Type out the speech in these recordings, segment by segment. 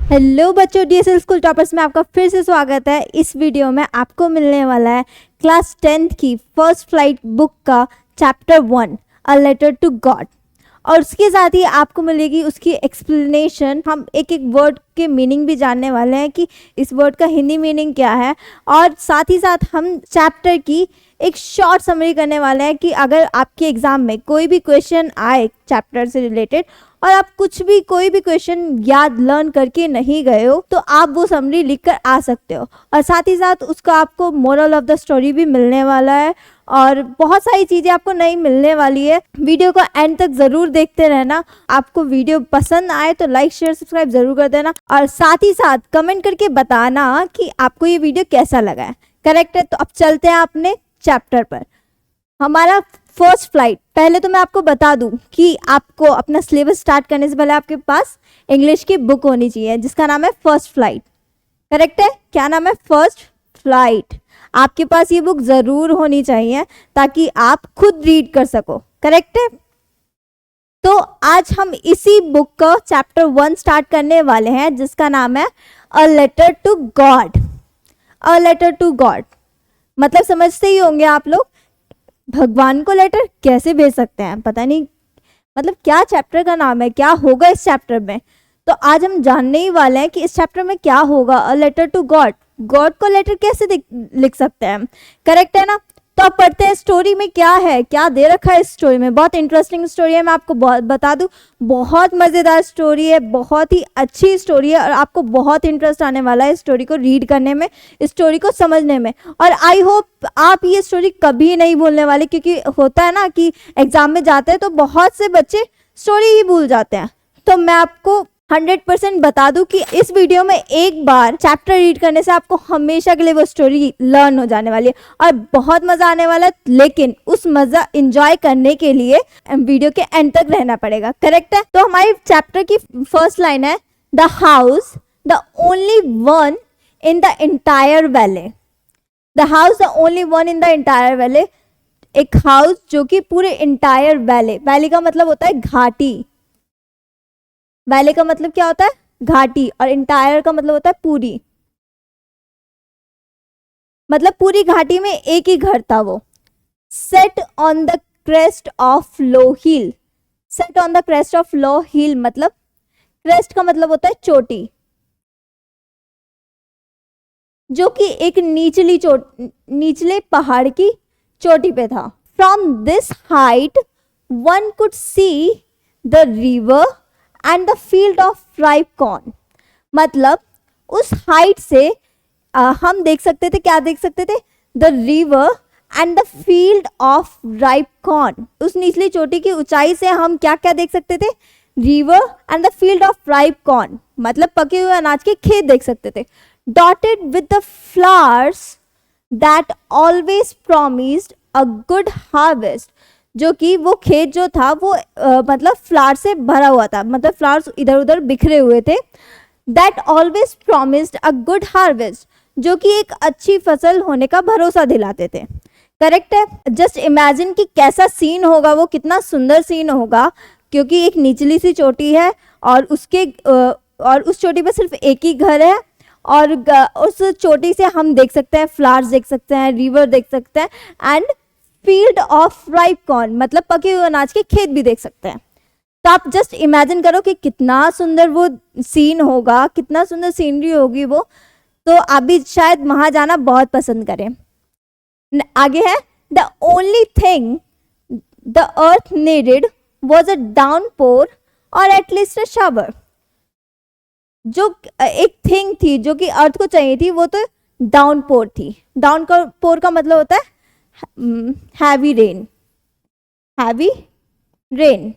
Hello बच्चों, DSL school toppers में आपका फिर से स्वागत है। इस वीडियो में आपको मिलने वाला है क्लास 10th की फर्स्ट फ्लाइट बुक का chapter 1 a letter to God, और उसके साथ ही आपको मिलेगी उसकी एक्सप्लेनेशन। हम एक एक वर्ड के मीनिंग भी जानने वाले हैं कि इस वर्ड का हिंदी मीनिंग क्या है, और साथ ही साथ हम चैप्टर की एक शॉर्ट समरी करने वाले हैं कि अगर आपके एग्जाम में कोई भी क्वेश्चन आए चैप्टर से रिलेटेड और आप कोई भी क्वेश्चन याद लर्न करके नहीं गए हो तो आप वो समरी लिख कर आ सकते हो, और साथ ही साथ उसका आपको मोरल ऑफ द स्टोरी भी मिलने वाला है और बहुत सारी चीज़ें आपको नहीं मिलने वाली है। वीडियो को एंड तक ज़रूर देखते रहना। आपको वीडियो पसंद आए तो लाइक शेयर सब्सक्राइब ज़रूर कर देना, और साथ ही साथ कमेंट करके बताना कि आपको ये वीडियो कैसा लगा है। करेक्ट है, तो अब चलते हैं अपने चैप्टर पर। हमारा फर्स्ट फ्लाइट, पहले तो मैं आपको बता दूं कि आपको अपना सिलेबस स्टार्ट करने से पहले आपके पास इंग्लिश की बुक होनी चाहिए जिसका नाम है फर्स्ट फ्लाइट। करेक्ट है, क्या नाम है? First flight. आपके पास ये बुक जरूर होनी चाहिए ताकि आप खुद रीड कर सको। करेक्ट है, तो आज हम इसी बुक का चैप्टर 1 स्टार्ट करने वाले हैं जिसका नाम है a letter to God. A letter to God मतलब समझते ही होंगे आप लोग, भगवान को लेटर कैसे भेज सकते हैं। पता नहीं मतलब क्या चैप्टर का नाम है, क्या होगा इस चैप्टर में। तो आज हम जानने ही वाले हैं कि इस चैप्टर में क्या होगा। A letter to God, God को लेटर कैसे लिख सकते हैं। करेक्ट है ना। तो अब पढ़ते हैं स्टोरी में क्या है, क्या दे रखा है इस स्टोरी में। बहुत इंटरेस्टिंग स्टोरी है, मैं आपको बता दूं, बहुत मज़ेदार स्टोरी है, बहुत ही अच्छी स्टोरी है, और आपको बहुत इंटरेस्ट आने वाला है इस स्टोरी को रीड करने में, इस स्टोरी को समझने में। और आई होप आप ये स्टोरी कभी नहीं भूलने वाले, क्योंकि होता है ना कि एग्जाम में जाते हैं तो बहुत से बच्चे स्टोरी ही भूल जाते हैं। तो मैं आपको 100% बता दूं कि इस वीडियो में एक बार चैप्टर रीड करने से आपको हमेशा के लिए वो स्टोरी लर्न हो जाने वाली है और बहुत मजा आने वाला है। लेकिन उस मजा एंजॉय करने के लिए वीडियो के एंड तक रहना पड़ेगा। करेक्ट है, तो हमारी चैप्टर की फर्स्ट लाइन है the house the only one in the entire valley. The house the only one in the entire valley, एक हाउस जो कि पूरे एंटायर वैली, वैली का मतलब होता है घाटी, वैली का मतलब क्या होता है? घाटी, और इंटायर का मतलब होता है पूरी, मतलब पूरी घाटी में एक ही घर था वो। Set on the crest of low hill, set on the crest of low hill मतलब क्रेस्ट का मतलब होता है चोटी, जो कि एक निचले पहाड़ की चोटी पे था। From this height one could see the river and the field of ripe corn, मतलब उस हाइट से हम देख सकते थे, क्या देख सकते थे? The river and the field of ripe corn. उस निचली चोटी की ऊंचाई से हम क्या क्या देख सकते थे? River and the field of ripe corn मतलब पके हुए अनाज के खेत देख सकते थे। Dotted with the flowers that always promised a good harvest, जो कि वो खेत जो था वो मतलब फ्लावर से भरा हुआ था, मतलब फ्लावर्स इधर उधर बिखरे हुए थे। That always promised a good harvest, जो कि एक अच्छी फसल होने का भरोसा दिलाते थे। करेक्ट है, जस्ट इमेजिन कि कैसा सीन होगा वो, कितना सुंदर सीन होगा, क्योंकि एक निचली सी चोटी है और उस चोटी पे सिर्फ एक ही घर है, और उस चोटी से हम देख सकते हैं फ्लावर्स देख सकते हैं, रिवर देख सकते हैं, and field of ripe corn मतलब पके हुए अनाज के खेत भी देख सकते हैं। तो आप जस्ट इमेजिन करो कि कितना सुंदर वो सीन होगा, कितना सुंदर सीनरी होगी वो। तो आप भी शायद वहां जाना बहुत पसंद करें। आगे है the only thing the earth needed was a downpour और एटलीस्ट अ शावर, जो एक थिंग थी जो कि अर्थ को चाहिए थी वो तो डाउनपोर थी। डाउनपोर का मतलब होता है heavy rain, heavy rain.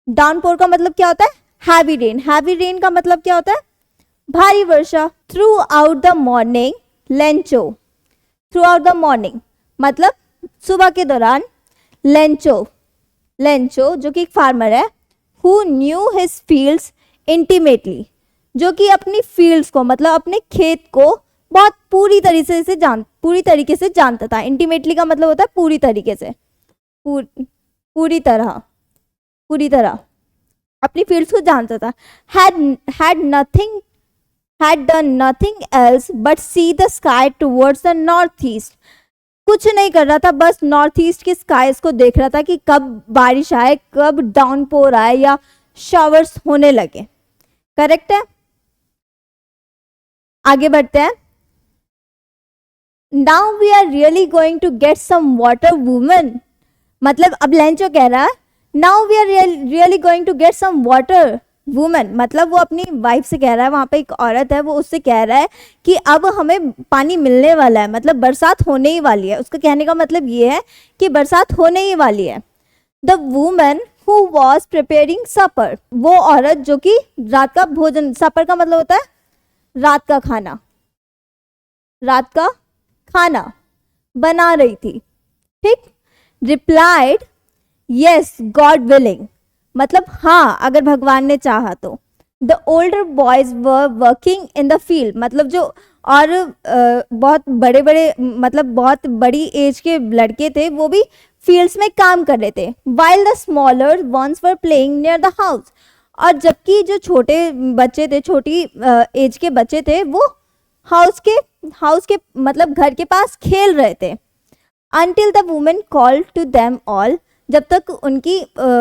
Downpour का मतलब क्या होता है? Heavy rain. हैवी रेन का मतलब क्या होता है? भारी वर्षा। Throughout the morning Lencho, throughout the morning मतलब सुबह के दौरान। लेंचो, लेंचो जो कि एक फार्मर है, who knew his fields intimately, जो कि अपनी फील्ड्स को मतलब अपने खेत को बहुत पूरी तरीके से जानता था। इंटीमेटली का मतलब होता है पूरी तरीके से, पूरी तरह अपनी फील्ड्स को जानता था। Had nothing had done nothing else but see the sky towards the northeast. कुछ नहीं कर रहा था, बस नॉर्थ ईस्ट की स्काईज को देख रहा था कि कब बारिश आए, कब डाउनपोर आए या शावर्स होने लगे. करेक्ट है. आगे बढ़ते हैं. Now we are really going to get some water woman. मतलब अब लेंचो कह रहा है now we are really going to get some water woman. मतलब वो अपनी वाइफ से कह रहा है, वहाँ पे एक औरत है, वो उससे कह रहा है कि अब हमें पानी मिलने वाला है, मतलब बरसात होने ही वाली है. उसका कहने का मतलब ये है कि बरसात होने ही वाली है. The woman who was preparing supper. वो औरत जो कि रात का भोजन, सपर का मतलब होता है रात का खाना, रात का खाना बना रही थी. ठीक. Replied yes God willing. मतलब हाँ, अगर भगवान ने चाहा तो. The older boys were working in the field. मतलब जो और बहुत बड़े बड़े, मतलब बहुत बड़ी एज के लड़के थे, वो भी फील्ड्स में काम कर रहे थे. While the smaller ones were playing near the house. और जबकि जो छोटे बच्चे थे, छोटी एज के बच्चे थे, वो हाउस के मतलब घर के पास खेल रहे थे. Until the woman called to them all. जब तक उनकी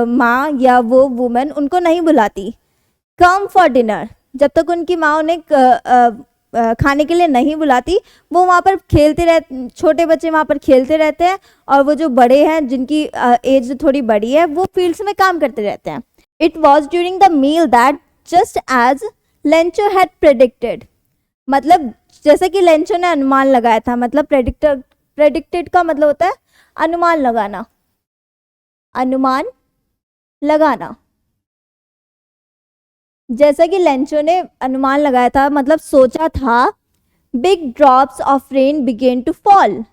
माँ या वो वुमन उनको नहीं बुलाती. Come for dinner. जब तक उनकी माँ उन्हें खाने के लिए नहीं बुलाती, वो वहाँ पर खेलते रहते, छोटे बच्चे वहाँ पर खेलते रहते हैं, और वो जो बड़े हैं, जिनकी एज थोड़ी बड़ी है, वो फील्ड्स में काम करते रहते हैं. It was during the meal that just as Lencho had predicted. मतलब जैसे कि लेंचो ने अनुमान लगाया था. मतलब प्रेडिक्टेड का मतलब होता है अनुमान लगाना, अनुमान लगाना. जैसा कि लेंचो ने अनुमान लगाया था, मतलब सोचा था. Big drops of rain began to fall.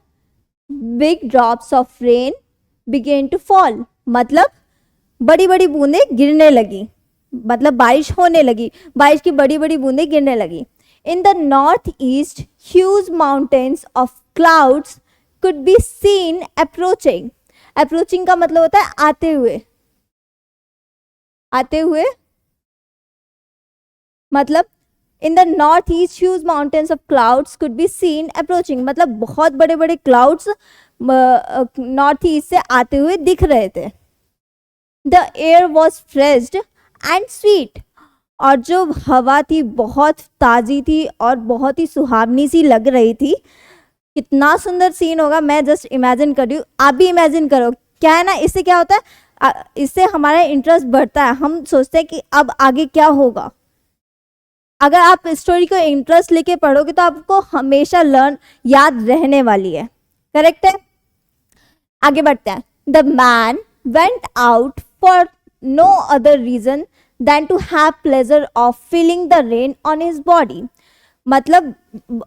Big drops of rain began to fall मतलब बड़ी बड़ी बूंदें गिरने लगी, मतलब बारिश होने लगी, बारिश की बड़ी बड़ी बूंदें गिरने लगी. In the north east huge mountains of clouds could be seen approaching. Approaching का मतलब होता है आते हुए, आते हुए. मतलब in the north east huge mountains of clouds could be seen approaching. मतलब बहुत बड़े बड़े क्लाउड्स नॉर्थ ईस्ट से आते हुए दिख रहे थे. The air was fresh and sweet. और जो हवा थी बहुत ताज़ी थी और बहुत ही सुहावनी सी लग रही थी. कितना सुंदर सीन होगा, मैं जस्ट इमेजिन कर रही हूँ, आप भी इमेजिन करो. क्या है ना, इससे क्या होता है, इससे हमारा इंटरेस्ट बढ़ता है. हम सोचते हैं कि अब आगे क्या होगा. अगर आप स्टोरी को इंटरेस्ट लेके पढ़ोगे तो आपको हमेशा याद रहने वाली है. करेक्ट है. आगे बढ़ते हैं. The man went out for no other reason than to have pleasure of feeling the rain on his body. मतलब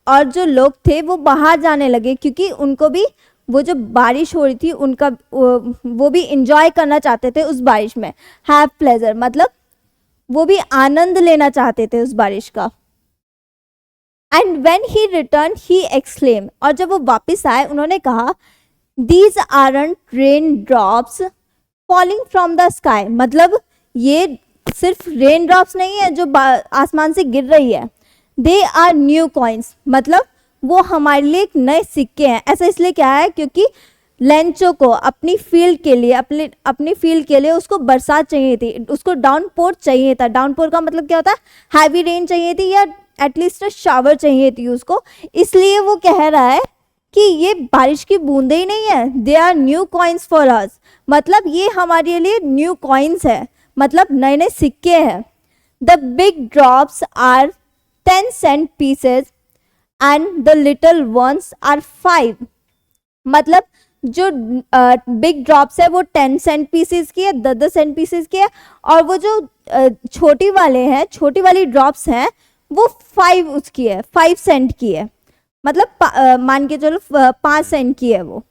और जो लोग थे वो बाहर जाने लगे, क्योंकि उनको भी वो जो बारिश हो रही थी, उनका वो भी इंजॉय करना चाहते थे उस बारिश में. हैव प्लेजर मतलब वो भी आनंद लेना चाहते थे उस बारिश का. And when he return he exclaim. और जब वो वापस आए, उन्होंने कहा these aren't rain drops falling from the sky. मतलब ये सिर्फ रेन ड्रॉप्स नहीं है जो आसमान से गिर रही है. They are new coins. मतलब वो हमारे लिए एक नए सिक्के हैं. ऐसा इसलिए क्या है, क्योंकि लेंचो को अपनी फील्ड के लिए, अपनी फील्ड के लिए उसको बरसात चाहिए थी, उसको डाउनपोर चाहिए था. डाउनपोर का मतलब क्या होता है, हैवी रेन चाहिए थी या एटलीस्ट शावर चाहिए थी उसको. इसलिए वो कह रहा है कि ये बारिश की बूंदें ही नहीं है, they are new coins for us. मतलब ये हमारे लिए न्यू कॉइन्स है, मतलब नए नए सिक्के हैं. The big drops are 10 cent pieces and the little ones are 5. मतलब जो बिग ड्रॉप्स है वो 10 cent pieces की है, 10 cent pieces की है, और वो जो छोटी वाले हैं, छोटी वाली ड्रॉप्स हैं, वो 5 उसकी है, 5 cent की है. मतलब मान के चलो 5 cent की है वो.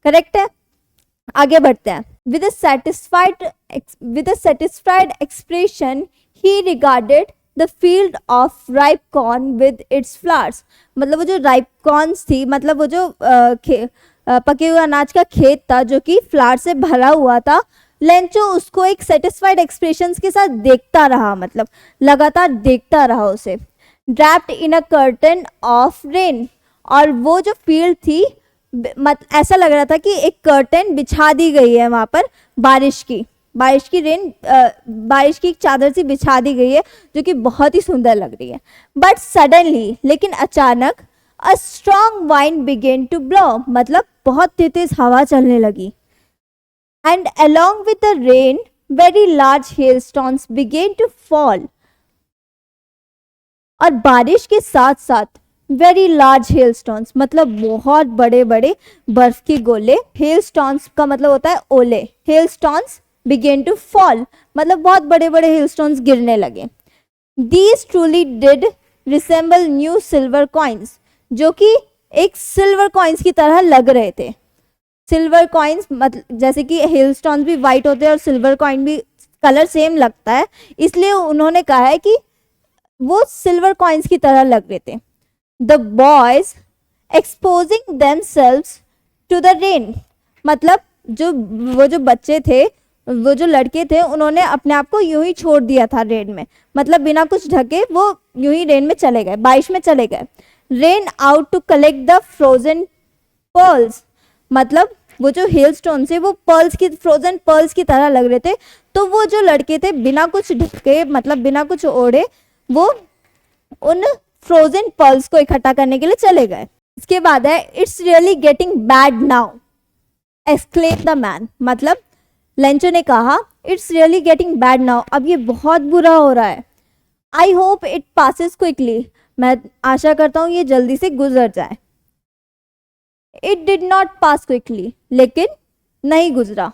करेक्ट है. आगे बढ़ते हैं. with a satisfied expression he regarded the field of ripe corn with its flowers. मतलब वो जो ripe corns थी, मतलब वो जो पके हुए अनाज का खेत था जो कि फ्लावर से भरा हुआ था. लेंचो उसको एक सेटिस्फाइड एक्सप्रेशंस के साथ देखता रहा, मतलब लगातार देखता रहा उसे. Draped in a curtain of rain, और वो जो फील्ड थी ऐसा लग रहा था कि एक कर्टन बिछा दी गई है वहाँ पर बारिश की एक चादर सी बिछा दी गई है जो कि बहुत ही सुंदर लग रही है. बट सडनली, लेकिन अचानक, a strong wind began to blow, मतलब बहुत तेज हवा चलने लगी. And along with the rain very large hailstones began to fall, और बारिश के साथ साथ वेरी लार्ज हेलस्टोन्स, मतलब बहुत बड़े बड़े बर्फ के गोले. हेलस्टोन्स का मतलब होता है ओले. हेलस्टोन्स बिगेन टू फॉल, मतलब बहुत बड़े बड़े हेलस्टोन्स गिरने लगे. These truly did resemble new silver coins, जो कि एक सिल्वर कॉइन्स की तरह लग रहे थे. सिल्वर कॉइन्स मतलब जैसे कि हेलस्टोन्स भी वाइट होते हैं और सिल्वर कॉइन भी कलर सेम लगता है, इसलिए उन्होंने कहा है कि वो सिल्वर कॉइन्स की तरह लग रहे थे. The boys exposing themselves to the rain, मतलब वो जो बच्चे थे, वो जो लड़के थे, उन्होंने अपने आप को यूं ही छोड़ दिया था रेन में, मतलब बिना कुछ ढके वो यूं ही रेन में चले गए, बारिश में चले गए. Ran out to collect the frozen pearls, मतलब वो जो हेलस्टोन से वो पर्ल्स की, फ्रोजन पर्ल्स की तरह लग रहे थे. तो वो जो लड़के थे बिना कुछ ढके, मतलब बिना कुछ ओढ़े, वो उन फ्रोजन पर्ल्स को इकट्ठा करने के लिए चले गए. इसके बाद है it's really getting bad now exclaimed the man, मतलब लेंचो ने कहा it's really getting bad now, अब ये बहुत बुरा हो रहा है. I hope it passes quickly, मैं आशा करता हूँ ये जल्दी से गुजर जाए. It did not pass quickly, लेकिन नहीं गुजरा.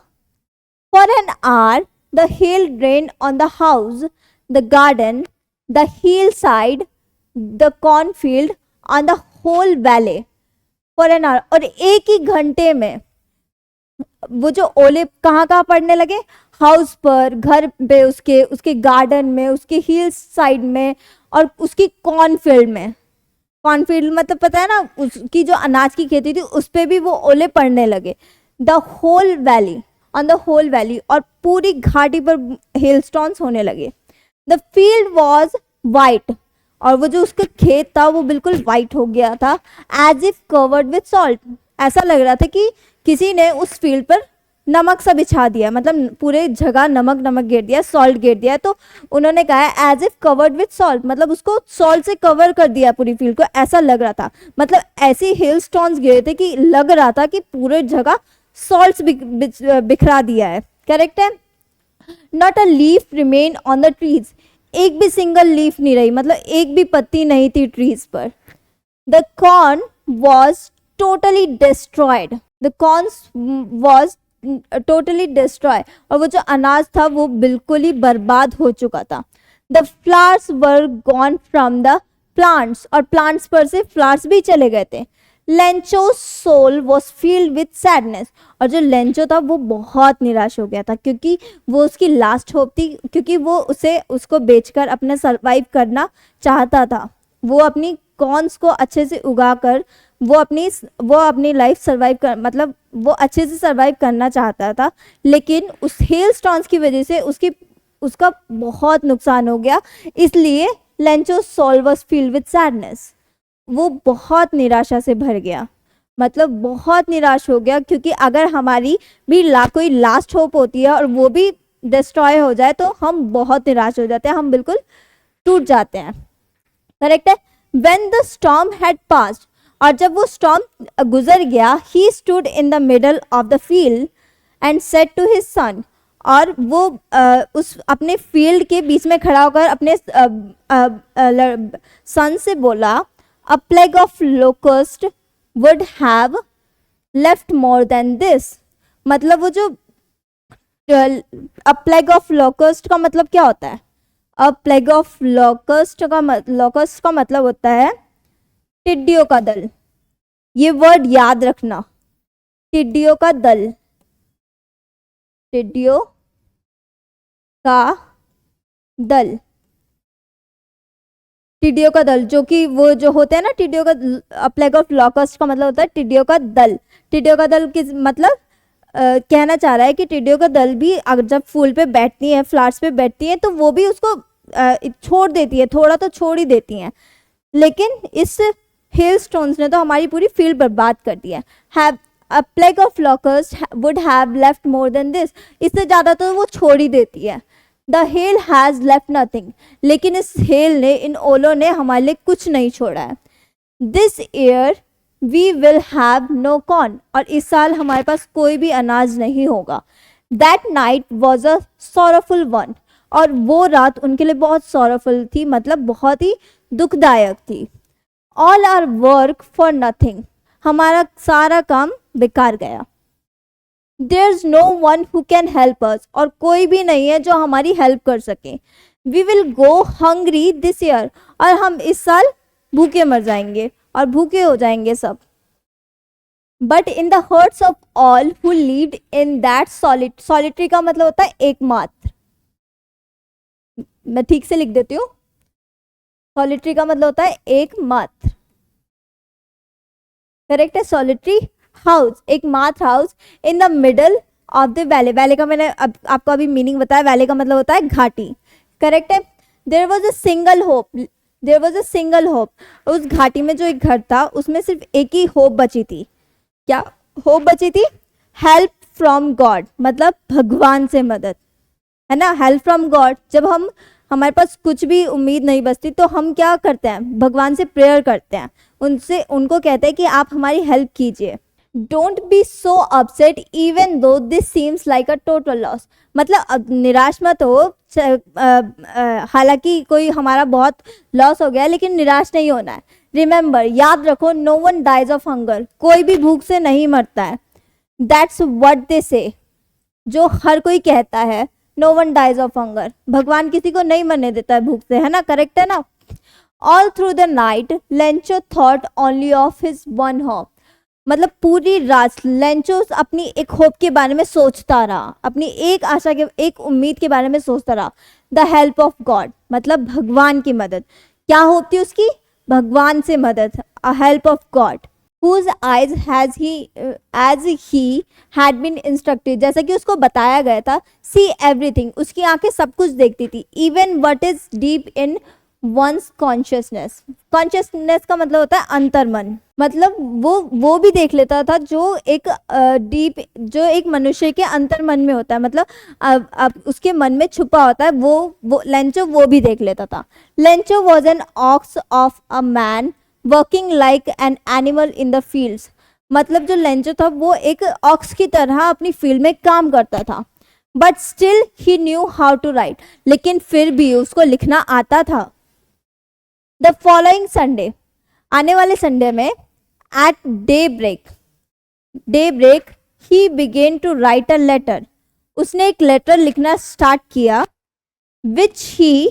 For an hour the hail ड्रेन on the house, the garden, the hill side, the cornfield, on the whole वैले. For an our, और एक ही घंटे में वो जो ओले कहाँ कहाँ पड़ने लगे, हाउस पर, घर पे, उसके गार्डन में, उसके हिल साइड में, और उसकी कॉर्नफील्ड में. कॉर्नफील्ड मतलब पता है ना, उसकी जो अनाज की खेती थी उस पे भी वो ओले पड़ने लगे. The whole valley, on the whole valley, और पूरी घाटी पर हेलस्टोन्स होने लगे. द फील्ड वॉज वाइट, और वो जो उसका खेत था वो बिल्कुल वाइट हो गया था. As if covered with salt, ऐसा लग रहा था कि किसी ने उस फील्ड पर नमक सा बिछा दिया, मतलब पूरे जगह नमक नमक गिर दिया, सॉल्ट गिर दिया. तो उन्होंने कहा है as if covered with salt, मतलब उसको सॉल्ट से कवर कर दिया पूरी फील्ड को, ऐसा लग रहा था. मतलब ऐसे हेल स्टोन्स गिरे थे कि लग रहा था कि पूरे जगह सॉल्ट बिखरा दिया है. करेक्ट है. Not a leaf remain on the trees, एक भी सिंगल लीफ नहीं रही, मतलब एक भी पत्ती नहीं थी ट्रीज पर. The corn was totally destroyed, the corn was totally destroy, और वो जो अनाज था वो बिल्कुल ही बर्बाद हो चुका था. The flowers were gone from the plants, और प्लांट्स पर से फ्लावर्स भी चले गए थे. Lencho soul was filled with sadness, और जो लेंचो था वो बहुत निराश हो गया था, क्योंकि वो उसकी लास्ट होप थी, क्योंकि वो उसको बेचकर अपना सर्वाइव करना चाहता था. वो अपनी कॉर्न्स को अच्छे से उगा कर वो अपनी लाइफ सर्वाइव कर, मतलब वो अच्छे से सर्वाइव करना चाहता था. लेकिन उस हेल स्टोन्स की वजह से उसका बहुत नुकसान हो गया. इसलिए Lencho soul was filled with sadness, वो बहुत निराशा से भर गया, मतलब बहुत निराश हो गया. क्योंकि अगर हमारी भी कोई लास्ट होप होती है और वो भी डिस्ट्रॉय हो जाए तो हम बहुत निराश हो जाते हैं, हम बिल्कुल टूट जाते हैं. करेक्ट है. When the storm had passed, और जब वो स्टॉर्म गुजर गया, he stood in the middle of the field and said to his son, और वो उस अपने फील्ड के बीच में खड़ा होकर अपने सन से बोला, a plague of locust would have left more than this. मतलब वो जो a plague of locust का मतलब क्या होता है? अ प्लेग ऑफ लॉकस्ट का मतलब होता है टिड्डियों का दल. ये वर्ड याद रखना, टिड्डियों का दल, टिड्डियों का दल, टिड्डियों का दल, जो कि वो जो होते हैं ना टिड्डियों का. प्लेग ऑफ लॉकस्ट का मतलब होता है टिड्डियों का दल. टिड्डियों का दल किस मतलब कहना चाह रहा है कि टिड्डियों का दल भी अगर जब फूल पे बैठती है, फ्लावर्स पे बैठती है, तो वो भी उसको छोड़ देती है, थोड़ा तो छोड़ ही देती हैं. लेकिन इस हेल स्टोन्स ने तो हमारी पूरी फील्ड बर्बाद कर दी है। Have a plague of lockers would have left more than this, इससे ज़्यादा तो वो छोड़ ही देती है। The hell has left nothing, लेकिन इस हेल ने, इन ओलों ने हमारे लिए कुछ नहीं छोड़ा है। This year we will have no corn, और इस साल हमारे पास कोई भी अनाज नहीं होगा। That night was a sorrowful one, और वो रात उनके लिए बहुत सॉरोफुल थी, मतलब बहुत ही दुखदायक थी। All our work for nothing, हमारा सारा काम बेकार गया। There is no one who can help us, और कोई भी नहीं है जो हमारी हेल्प कर सके। We will go hungry this year, और हम इस साल भूखे मर जाएंगे और भूखे हो जाएंगे सब। But in the hearts of all who lived in that solitary का मतलब होता है एकमात्र, मैं ठीक से लिख देती हूँ, सॉलिटरी का मतलब होता है एकमात्र, करेक्ट है। सॉलिटरी हाउस, एकमात्र house in the middle of the valley, valley का मैंने आपको अभी मीनिंग बताया, वैली का मतलब होता है घाटी, करेक्ट है। There was a single hope, there was a single hope, उस घाटी में जो एक घर था उसमें सिर्फ एक ही होप बची थी। क्या होप बची थी? हेल्प फ्रॉम गॉड, मतलब भगवान से मदद, है ना, हेल्प फ्रॉम गॉड। जब हमारे पास कुछ भी उम्मीद नहीं बचती तो हम क्या करते हैं? भगवान से प्रेयर करते हैं, उनको कहते हैं कि आप हमारी हेल्प कीजिए। Don't be so upset even though this seems like a total loss, मतलब अब निराश मत हो, हालांकि कोई हमारा बहुत लॉस हो गया है, लेकिन निराश नहीं होना है। रिमेंबर, याद रखो, no one dies of hunger, कोई भी भूख से नहीं मरता है। दैट्स व्हाट दे से, जो हर कोई कहता है, no one dies of hunger, भगवान किसी को नहीं मरने देता है भूख से, है ना, करेक्ट है ना। All through the night Lencho thought only of his one hope, मतलब पूरी रात लेंचो अपनी एक होप के बारे में सोचता रहा, अपनी एक आशा के, एक उम्मीद के बारे में सोचता रहा। द हेल्प ऑफ गॉड, मतलब भगवान की मदद। क्या होप थी उसकी? भगवान से मदद, a help of God. Whose eyes has he as he had been instructed, जैसा कि उसको बताया गया था। See everything, उसकी आंखें सब कुछ देखती थी। Even what is deep in one's consciousness, consciousness का मतलब होता है अंतर्मन, मतलब वो भी देख लेता था जो एक डीप, जो एक मनुष्य के अंतर्मन में होता है, मतलब उसके मन में छुपा होता है, वो लेंचो वो भी देख लेता था। Lencho was an ox of a man working like an animal in the fields, मतलब जो लेंचो था वो एक ऑक्स की तरह अपनी फील्ड में काम करता था। But still he knew how to write, लेकिन फिर भी उसको लिखना आता था। द फॉलोइंग संडे, आने वाले संडे में, at day break he began to write a letter, उसने एक लेटर लिखना स्टार्ट किया। Which he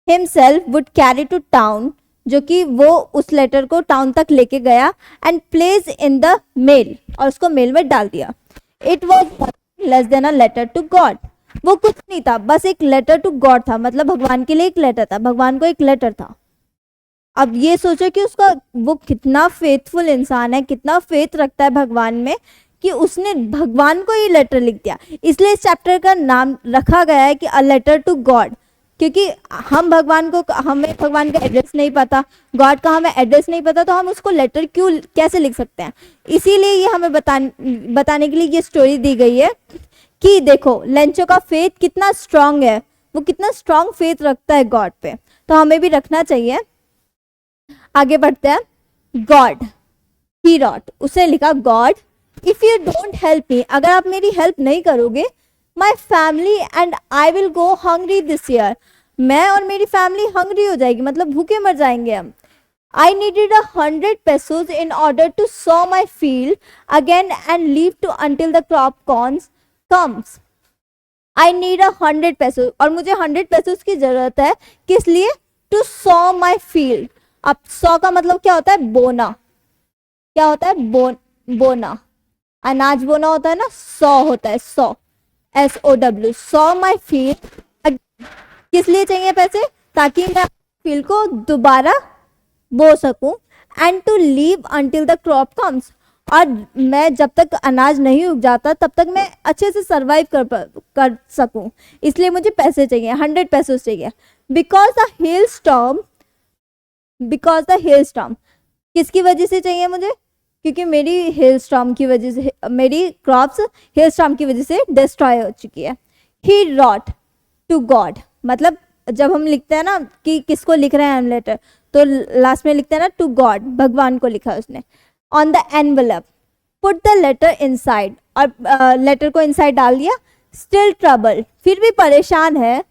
himself would carry to town, जो कि वो उस लेटर को टाउन तक लेके गया, and place in the mail, और उसको मेल में डाल दिया। It was less than a letter to God, वो कुछ नहीं था, बस एक लेटर टू गॉड था, मतलब भगवान के लिए एक लेटर था, भगवान को एक लेटर था। अब ये सोचो कि उसका, वो कितना फेथफुल इंसान है, कितना फेथ रखता है भगवान में, कि उसने भगवान को ये लेटर लिख दिया। इसलिए इस चैप्टर का नाम रखा गया है कि अ लेटर टू गॉड, क्योंकि हमें भगवान का एड्रेस नहीं पता, गॉड का हमें एड्रेस नहीं पता, तो हम उसको लेटर कैसे लिख सकते हैं। इसीलिए ये हमें बताने के लिए ये स्टोरी दी गई है कि देखो लेंचो का फेथ कितना स्ट्रांग है, वो कितना स्ट्रांग फेथ रखता है गॉड पे, तो हमें भी रखना चाहिए। आगे बढ़ते हैं। गॉड, ही रॉट, उसने लिखा, God if you don't help me, अगर आप मेरी हेल्प नहीं करोगे, my family and I will go hungry this year, मैं और मेरी फैमिली हंग्री हो जाएगी, मतलब भूखे मर जाएंगे हम। I needed 100 pesos in order to sow my field again and leave to until the crop comes. I need 100 pesos, और मुझे 100 pesos की जरूरत है, किस लिए? To sow my field. अब सौ का मतलब क्या होता है? बोना। क्या होता है? बोना, अनाज बोना होता है ना, सौ होता है, सौ, SOW, सौ माई फील्ड। किस लिए चाहिए पैसे? ताकि मैं फील्ड को दोबारा बो सकूं, and to leave until the crop comes, और मैं जब तक अनाज नहीं उग जाता तब तक मैं अच्छे से सर्वाइव कर सकूं, इसलिए मुझे पैसे चाहिए, 100 पैसे चाहिए। Because the hell storm because the hell storm, किसकी वजह से चाहिए मुझे, क्योंकि मेरी हेल स्टॉर्म की वजह से मेरी क्रॉप्स हेल स्टॉर्म की वजह से डिस्ट्रॉय हो चुकी है। ही रॉट टू गॉड, मतलब जब हम लिखते हैं ना कि किसको लिख रहे हैं हम लेटर, तो लास्ट में लिखते हैं ना टू गॉड, भगवान को लिखा है उसने। On the envelope put the letter inside, और लेटर को इनसाइड डाल दिया। स्टिल ट्रबल, फिर भी परेशान है।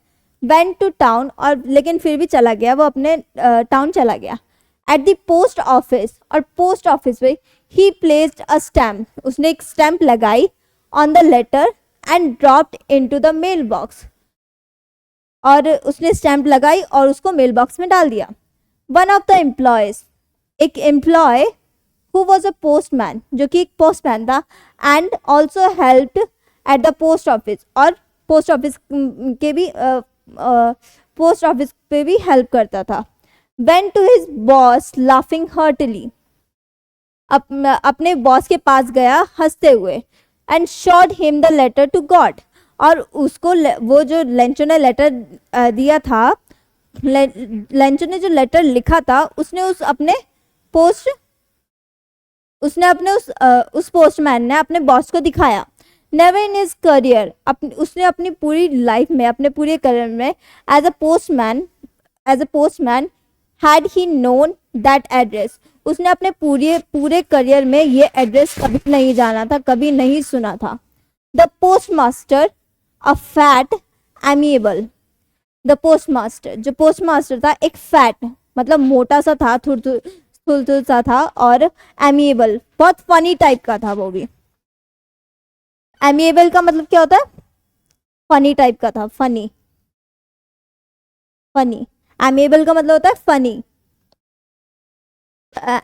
वेंट टू टाउन, और लेकिन फिर भी चला गया, वो अपने टाउन चला गया। एट द पोस्ट ऑफिस, और पोस्ट ऑफिस पे ही प्लेस्ड अ स्टैम्प, उसने एक स्टैम्प लगाई on the letter and dropped into the mail box, और उसने स्टैम्प लगाई और उसको मेल बॉक्स में डाल दिया। वन ऑफ द एम्प्लॉयज, एक employee who was a postman, जो कि एक पोस्टमैन था, and also helped at the post office, और पोस्ट ऑफिस के भी पोस्ट ऑफिस पे भी हेल्प करता था। Went to his boss laughing heartily, अपने बॉस के पास गया हंसते हुए। And showed him the letter to God, और उसको वो जो लेंचो ने लेटर दिया था, लेंचो ने जो लेटर लिखा था, उसने उस अपने उस पोस्टमैन ने अपने बॉस को दिखाया। नेवर इन हिज करियर, उसने अपनी पूरी लाइफ में, अपने पूरे करियर में as a postman had he known that address, उसने अपने पूरे करियर में ये एड्रेस कभी नहीं जाना था, कभी नहीं सुना था। The postmaster a fat amiable, the postmaster, जो पोस्टमास्टर था एक फैट मतलब मोटा सा था, थुल सा था, और एमिएबल बहुत फनी टाइप का था। वो भी एमिएबल का मतलब क्या होता है, फनी टाइप का था, फनी एमिएबल का मतलब होता है funny.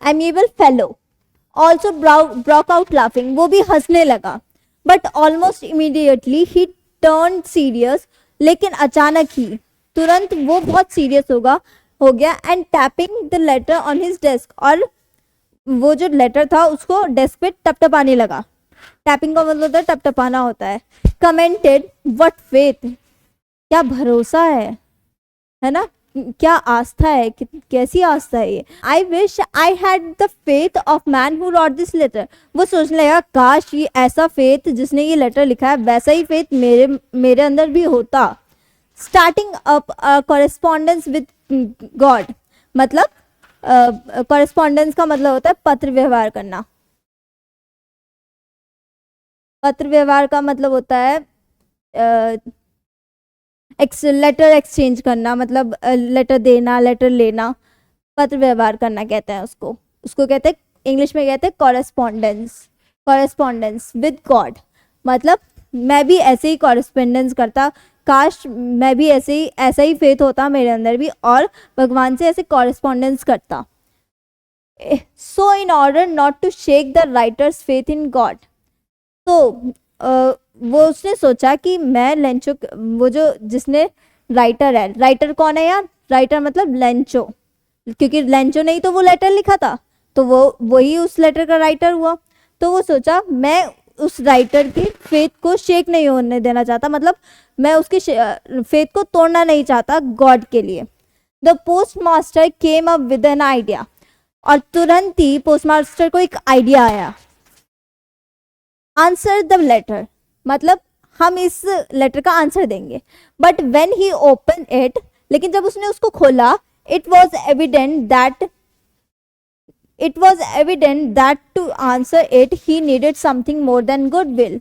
Amiable fellow also broke out laughing, वो भी हंसने लगा। But almost immediately he turn serious, लेकिन अचानक ही, तुरंत वो बहुत सीरियस हो गया। And tapping the later on his desk, और वो जो लेटर था उसको डेस्क पे टपटपाने लगा। टैपिंग का मतलब होता है टपटपाना होता है। कमेंटेड व्हाट फेथ, क्या भरोसा है ना, क्या आस्था है, कैसी आस्था है ये। I wish I had the faith of man who wrote this letter, वो सोचने लगा काश ये ऐसा फेथ जिसने ये लेटर लिखा है, वैसा ही फेथ मेरे अंदर भी होता। Starting up correspondence with God, मतलब कॉरेस्पॉन्डेंस का मतलब होता है पत्र व्यवहार करना। पत्र व्यवहार का मतलब होता है लेटर एक्सचेंज करना, मतलब लेटर देना, लेटर लेना, पत्र व्यवहार करना कहते हैं उसको कहते हैं, इंग्लिश में कहते हैं कॉरेस्पॉन्डेंस विद गॉड। मतलब मैं भी ऐसे ही कॉरेस्पॉन्डेंस करता, काश मैं भी ऐसा ही फेथ होता मेरे अंदर भी, और भगवान से ऐसे कॉरेस्पॉन्डेंस करता। So in order not to shake the writer's faith in God, तो वो उसने सोचा कि मैं लेंचो, वो जो जिसने राइटर है, राइटर कौन है यार, राइटर मतलब लेंचो, क्योंकि लेंचो ने ही तो वो लेटर लिखा था, तो वही उस लेटर का राइटर हुआ। तो वो सोचा मैं उस राइटर की फेथ को शेक नहीं होने देना चाहता, मतलब मैं उसकी फेथ को तोड़ना नहीं चाहता गॉड के लिए। The post master came up with an idea, और तुरंत ही पोस्ट मास्टर को एक आइडिया आया। आंसर द लेटर, मतलब हम इस लेटर का आंसर देंगे। But when he open it, लेकिन जब उसने उसको खोला, it was evident that to answer it he needed something more than goodwill.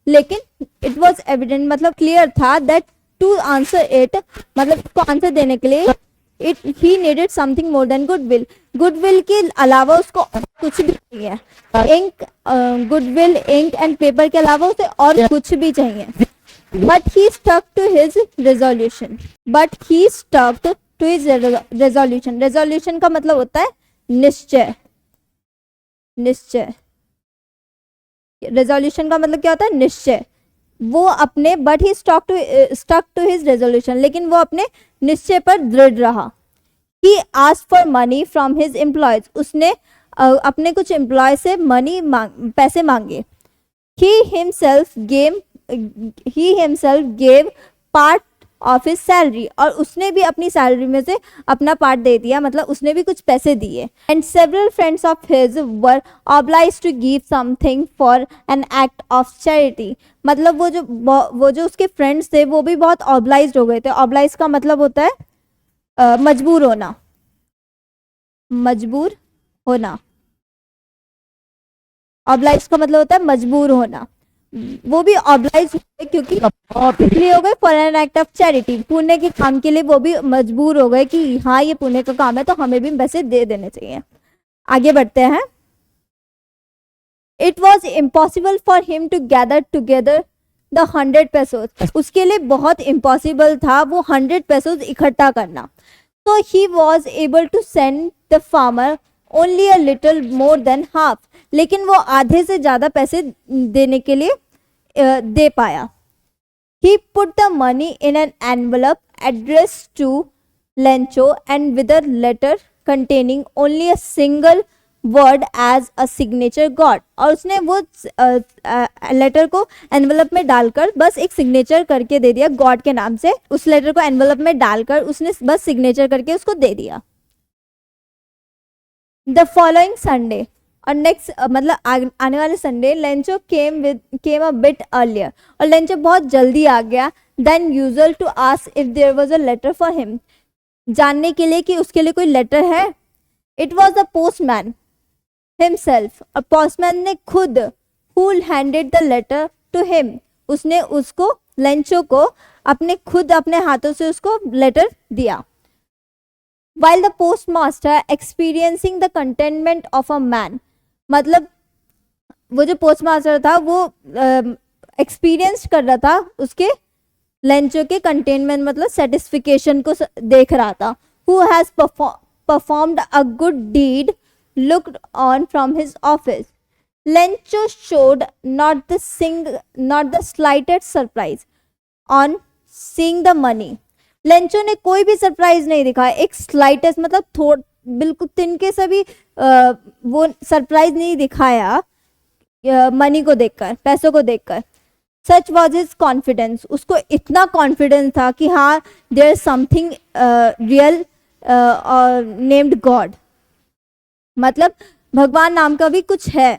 लेकिन इट वॉज एविडेंट मतलब क्लियर था, दैट टू आंसर इट मतलब उसको आंसर देने के लिए he needed something more than goodwill, goodwill के अलावा उसको कुछ भी नहीं है। Ink, goodwill, ink and paper के अलावा उसे और कुछ भी चाहिए। But he stuck to his resolution, resolution का मतलब होता है निश्चय। रेजोल्यूशन का मतलब क्या होता है, निश्चय। वो अपने but he stuck to his resolution, लेकिन वो अपने निश्चय पर दृढ़ रहा। He asked for money from his employees, उसने अपने कुछ एम्प्लॉय से पैसे मांगे। He himself gave part of his salary, और उसने भी अपनी सैलरी में से अपना पार्ट दे दिया, मतलब उसने भी कुछ पैसे दिए. And several friends of his were obliged to give something for an act of charity. मतलब वो जो उसके फ्रेंड्स थे वो भी बहुत ऑब्लाइज्ड हो गए थे. ऑब्लाइज का मतलब होता है मजबूर होना, मजबूर होना. ऑब्लाइज का मतलब होता है मजबूर होना. वो भी ऑब्लाइज हुए क्योंकि इसलिए हो गए for an act of charity, पुण्य के काम के लिए वो भी मजबूर हो गए कि हाँ ये पुण्य का काम है तो हमें भी पैसे दे देने चाहिए. आगे बढ़ते हैं. It was impossible for him to gather together the 100 pesos. उसके लिए बहुत इम्पॉसिबल था वो 100 pesos इकट्ठा करना. So he was able to send the farmer only a little more than half. लेकिन वो आधे से ज़्यादा पैसे देने के लिए दे पाया. He put the money in an envelope addressed to Lencho and with a letter containing only a single word as a signature God. और उसने वो लेटर को एनवलप में डालकर बस एक सिग्नेचर करके दे दिया गॉड के नाम से. उस लेटर को एनवलप में डालकर उसने बस सिग्नेचर करके उसको दे दिया. द फॉलोइंग संडे, और नेक्स्ट मतलब आने वाले Sunday, Lencho came a bit earlier. और लेंचो बहुत जल्दी आ गया than usual to ask if there was a letter for him, जानने के लिए कि उसके लिए कोई लेटर है. It was the postman himself, और पोस्टमैन ने खुद who handed the letter to him, उसने उसको लेंचो को खुद अपने हाथों से उसको लेटर दिया. While the postmaster experiencing the contentment of a man, मतलब वो जो पोस्टमास्टर था वो एक्सपीरियंस कर रहा था उसके लेंचो के कंटेनमेंट मतलब सेटिस्फिकेशन को देख रहा था. Who has performed a good deed looked on from his office. Lencho showed not the slightest surprise on seeing the money. Lencho ने कोई भी सरप्राइज नहीं दिखाया, एक स्लाइटेस्ट मतलब बिल्कुल तिनके से भी वो सरप्राइज नहीं दिखाया मनी को देखकर, पैसों को देखकर. सच वॉज हिज कॉन्फिडेंस, उसको इतना कॉन्फिडेंस था कि हाँ there is something real named God, मतलब भगवान नाम का भी कुछ है,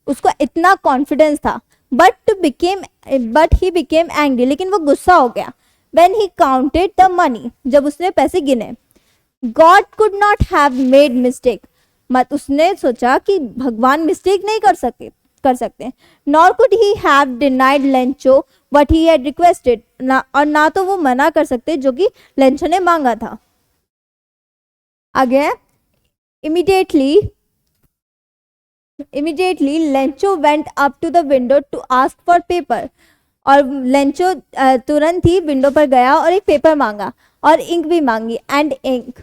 उसको इतना कॉन्फिडेंस था. बट ही बिकेम एंग्री, लेकिन वो गुस्सा हो गया. When he counted the money, जब उसने पैसे गिने. God could not have made mistake, मत उसने सोचा कि भगवान मिस्टेक नहीं कर सकते. Nor could he have denied Lencho what he had requested, और ना तो वो मना कर सकते जो कि लेंचो ने मांगा था. आगे immediately Lencho went up to the window to ask for paper. और लेंचो तुरंत ही विंडो पर गया और एक पेपर मांगा और इंक भी मांगी. And ink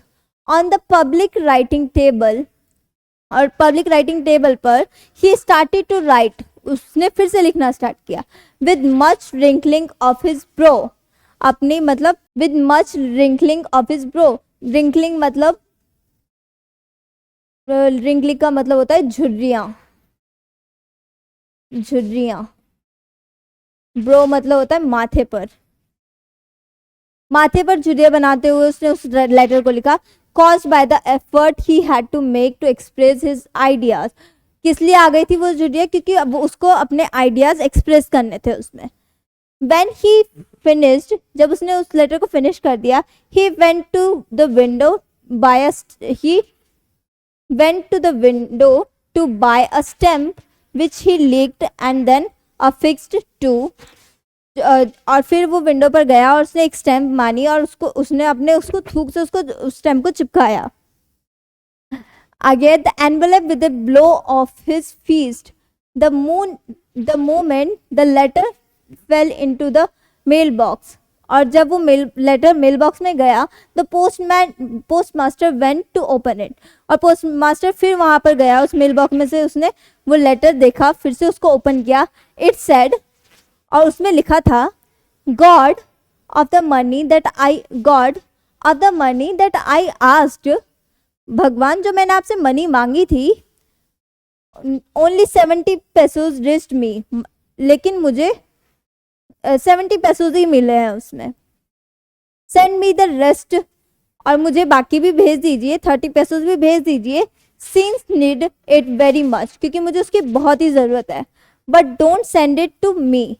on the public writing table, और पब्लिक राइटिंग टेबल पर ही स्टार्टेड टू राइट, उसने फिर से लिखना स्टार्ट किया. With much wrinkling of his bro, अपनी मतलब with much wrinkling of his bro. Wrinkling मतलब रिंकलिंग का मतलब होता है झुर्रियाँ. ब्रो मतलब होता है माथे पर झुर्रियाँ बनाते हुए उसने उस लेटर को लिखा. Caused by the effort he had to make to express his ideas. किस लिए आ गई थी वो झुर्रियाँ? क्योंकि अब उसको अपने आइडियाज एक्सप्रेस करने थे उसमें. When he finished, जब उसने उस लेटर को फिनिश कर दिया, he went to the window to buy a stamp which he licked and then affixed to. और फिर वो विंडो पर गया और उसने एक स्टैम्प मानी और उसने उसको थूक से उस स्टैम्प को चिपकाया. आगे the envelope with a blow of his fist, the moment the letter fell into the mailbox. और जब वो लेटर मेल बॉक्स में गया, the postmaster went to open it, और पोस्टमास्टर फिर वहां पर गया, उस मेल बॉक्स में से उसने वो लेटर देखा, फिर से उसको ओपन किया. इट सेड, और उसमें लिखा था, God of the money that I asked, भगवान जो मैंने आपसे मनी मांगी थी, ओनली 70 pesos reached me, लेकिन मुझे 70 pesos ही मिले हैं उसमें. सेंड मी द रेस्ट, और मुझे बाकी भी भेज दीजिए, 30 पेसोस भी भेज दीजिए, since need it very much, क्योंकि मुझे उसकी बहुत ही ज़रूरत है। But don't send it to me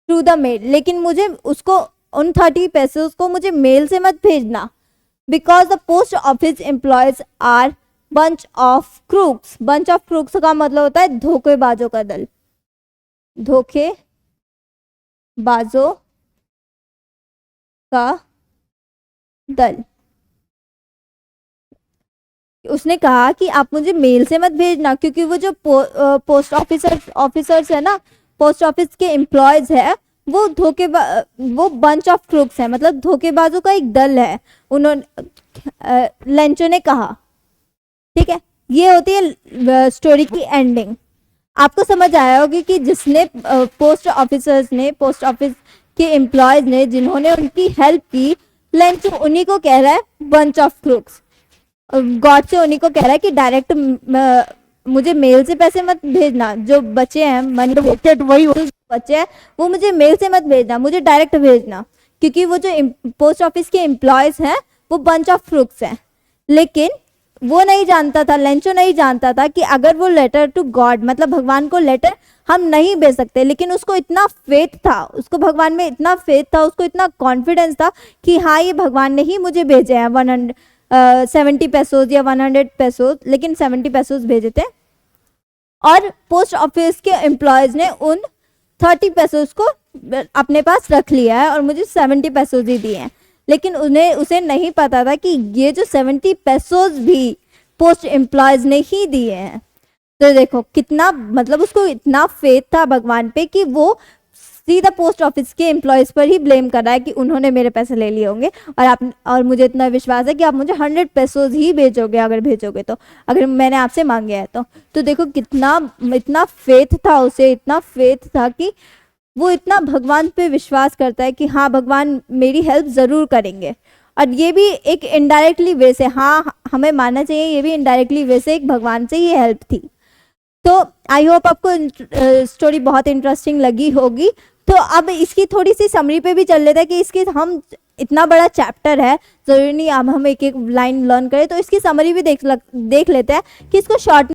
through the mail, लेकिन मुझे उसको उन 30 पेसोस को मुझे मेल से मत भेजना, because the post office employees are bunch of crooks. Bunch of crooks का मतलब होता है धोखेबाजों का दल, धोखेबाजों का दल। उसने कहा कि आप मुझे मेल से मत भेजना, क्योंकि वो जो पोस्ट ऑफिसर्स है ना, पोस्ट ऑफिस के एम्प्लॉयज है, वो वो बंच ऑफ क्रूक्स है, मतलब धोखेबाजों का एक दल है, उन्होंने लेंचो ने कहा। ठीक है, ये होती है स्टोरी की एंडिंग। आपको समझ आया होगी कि जिसने पोस्ट ऑफिस के एम्प्लॉयज ने जिन्होंने उनकी हेल्प की, लेंचो उन्हीं को कह रहा है बंच ऑफ क्रूक्स। गॉड से उन्हीं को कह रहा है कि डायरेक्ट मुझे मेल से पैसे मत भेजना, जो बचे हैं मनी वही बचे हैं वो मुझे मेल से मत भेजना, मुझे डायरेक्ट भेजना, क्योंकि वो जो पोस्ट ऑफिस के एम्प्लॉयज हैं वो बंच ऑफ क्रूक्स हैं। लेकिन वो नहीं जानता था, लेंचो नहीं जानता था कि अगर वो लेटर टू गॉड, मतलब भगवान को लेटर हम नहीं भेज सकते, लेकिन उसको इतना फेथ था, उसको भगवान में इतना फेथ था, उसको इतना कॉन्फिडेंस था कि हाँ ये भगवान ने ही मुझे भेजे हैं 70 पेसोस या 100 पेसोस, लेकिन 70 पेसोस भेजे थे। और पोस्ट ऑफिस के एम्प्लॉयज ने उन 30 पेसोस को अपने पास रख लिया है और मुझे 70 पेसोस ही दिए हैं। लेकिन उसे नहीं पता था कि ये जो 70 पेसोस भी पोस्ट एम्प्लॉयज ने ही दिए हैं। तो देखो कितना, मतलब उसको इतना फेथ था भगवान पे कि वो सीधा पोस्ट ऑफिस के एम्प्लॉयज पर ही ब्लेम कर रहा है कि उन्होंने मेरे पैसे ले लिए होंगे, और मुझे इतना विश्वास है कि आप मुझे 100 पेसोस ही भेजोगे, अगर भेजोगे तो, अगर मैंने आपसे मांगे हैं तो देखो कितना, इतना फेथ था उसे, इतना फेथ था कि वो इतना भगवान पे विश्वास करता है कि हाँ भगवान मेरी हेल्प ज़रूर करेंगे। और ये भी एक इनडायरेक्टली वे से, हाँ हमें मानना चाहिए, ये भी इनडायरेक्टली वे से एक भगवान से ही हेल्प थी। तो आई होप आपको स्टोरी बहुत इंटरेस्टिंग लगी होगी। तो अब इसकी थोड़ी सी समरी पे भी चल लेते हैं कि इसकी, हम इतना बड़ा चैप्टर है, ज़रूरी नहीं अब हम एक एक लाइन लर्न करें, तो इसकी समरी भी देख लेते हैं कि इसको शॉर्ट